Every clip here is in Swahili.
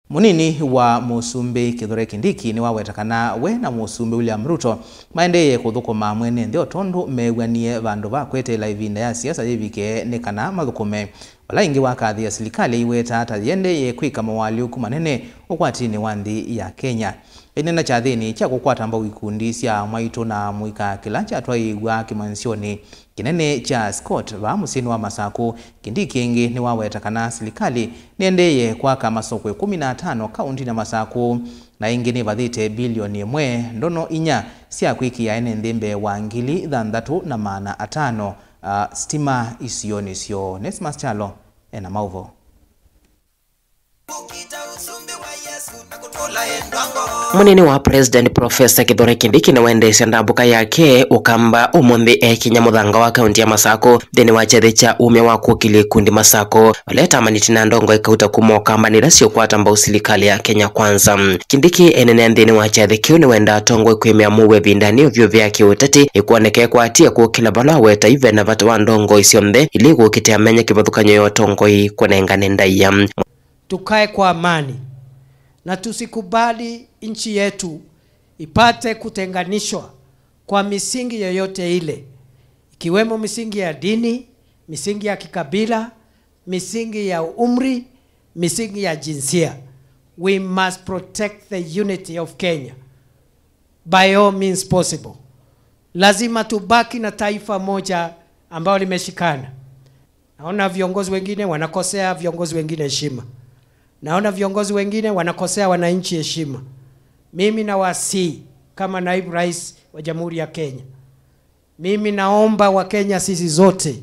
Munini wa Musumbi Kithure Kindiki ni wawetakana we na Musumbi William Ruto maendeye kuthukuma mwene ndio tondu megwanie vandu vakwetela ivinda ya siasa yivike nekana mathukume wala ingi wakathi ya serikali iweta atayende yekwika mawali ukumanene ukwatini wa nthi ya Kenya. Inena cha thini cha kukwata mbao ikundi cia mwaito na muika kila cha twaigwa kimansioni kinene cha Scott va musini wa Masako. Kindiki ingi ni wawetakana serikali niendeye kwaka masoko 15 kaunti na Masako na ingi ni vathite bilioni 1 ndono inya cia kwikia ene nthimbe wa ngili 605 stima isioni sio. Nesmas Chalo ena mauvo. Munini wa President Professor Kithure Kindiki na wendesha ndambuka yake ukamba umuthi ekinya muthanga wa kaunti ya Masako thini wa chethi cha umya wa kukili kundi Masako waleta maniti na ndongo ikauta kumoka mbanira sio kwata mbao serikali ya Kenya Kwanza. Kindiki enene thini wa chethi kiu ni wenda tongo ikwimia muwe vindani ovyo vyake utati ikuoneke kwatia kukila bala weta ive na vatu wa ndongo isionthe ili gukitia menya kivathukanyo yo tongo ikunengane ndaiya. Tukae kwa amani na tusikubali nchi yetu ipate kutenganishwa kwa misingi yoyote ile, ikiwemo misingi ya dini, misingi ya kikabila, misingi ya umri, misingi ya jinsia. We must protect the unity of Kenya by all means possible. Lazima tubaki na taifa moja ambao limeshikana. Naona viongozi wengine wanakosea viongozi wengine heshima. Naona viongozi wengine wanakosea wananchi heshima. Mimi nawasihi kama naibu rais wa Jamhuri ya Kenya, mimi naomba wa Kenya sisi zote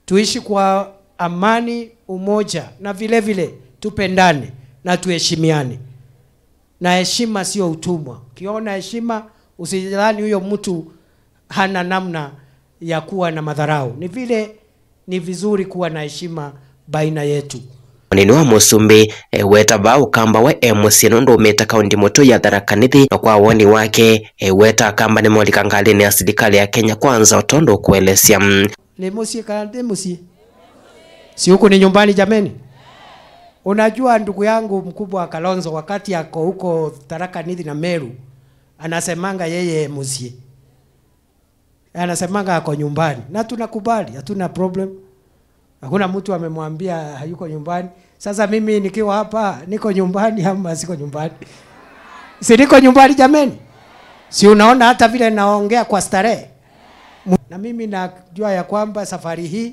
tuishi kwa amani, umoja na vile vile tupendane na tuheshimiane. Na heshima sio utumwa. Ukiona heshima usijidhani huyo mtu hana namna ya kuwa na madharau. Ni vile ni vizuri kuwa na heshima baina yetu. Munini wa Musumbi weta ba ukamba wa MCN ndo umeta kaunti moto ya Tharaka Nithi na kwa woni wake weta kamba ni molika ngalini ya serikali ya Kenya Kwanza otondo kuelesya ni musie kalande musie si huko ni nyumbani jameni. Unajua ndugu yangu mkubwa wa Kalonzo wakati yako huko Tharaka Nithi na Meru anasemanga yeye musie, anasemanga ako nyumbani na tunakubali, hatuna problem. Hakuna mtu amemwambia hayuko nyumbani. Sasa mimi nikiwa hapa niko nyumbani ama siko nyumbani? Si niko nyumbani jameni? Si unaona hata vile naongea kwa starehe? Na mimi najua ya kwamba safari hii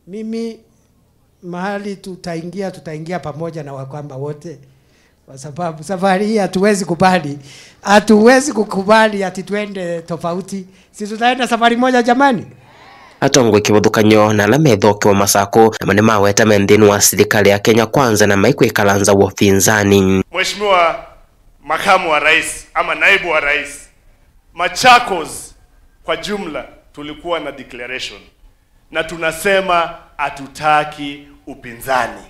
mimi mahali tutaingia pamoja na Wakamba wote, kwa sababu safari hii hatuwezi kukubali ati tuende tofauti. Si tutaenda safari moja jamani? Atongo kibuthukanyo na lamethoke wa Masako na manema weta mendini wa serikali ya Kenya Kwanza na maikwe kalanza wa upinzani. Mheshimiwa makamu wa rais ama naibu wa rais, Machakos kwa jumla tulikuwa na declaration na tunasema hatutaki upinzani.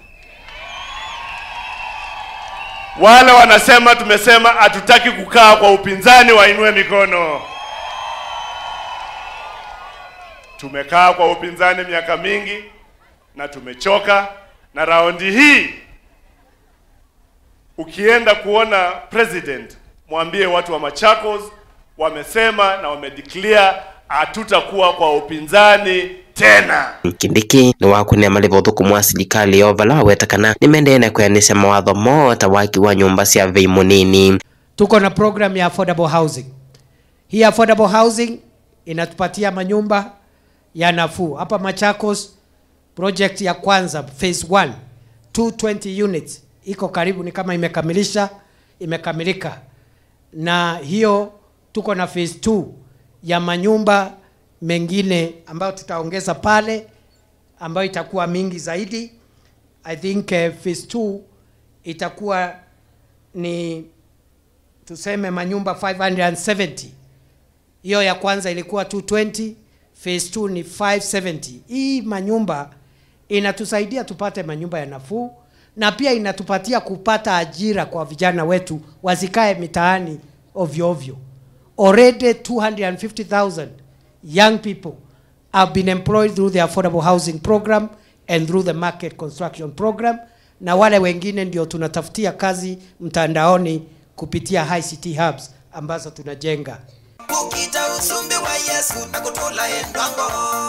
Wale wanasema tumesema hatutaki kukaa kwa upinzani wainue mikono. Tumekaa kwa upinzani miaka mingi na tumechoka, na raundi hii ukienda kuona president mwambie watu wa Machakos wamesema na wamedeclare hatutakuwa kwa upinzani tena. Kindiki ni wakunia malivothuku mwa serikali yovala wetakana nimendene kuyanisha mawatho mota waki wa nyumba cia bei munini. Tuko na program ya affordable housing. Hii affordable housing inatupatia manyumba ya nafuu. Hapa Machakos project ya kwanza phase 1 220 units iko karibu, ni kama imekamilika. Na hiyo tuko na phase 2 ya manyumba mengine ambayo tutaongeza pale ambayo itakuwa mingi zaidi. I think phase 2 itakuwa ni tuseme manyumba 570. Hiyo ya kwanza ilikuwa 220, phase 2 ni 570. Hii manyumba inatusaidia tupate manyumba ya nafuu na pia inatupatia kupata ajira kwa vijana wetu wasikae mitaani ovyo ovyo. Already 250,000 young people have been employed through the affordable housing program and through the market construction program. na wale wengine ndio tunatafutia kazi mtandaoni kupitia ICT hubs ambazo tunajenga.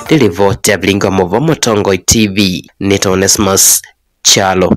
Dilivote Blingo Movo Motongo TV, Nito Onesmus Chalo.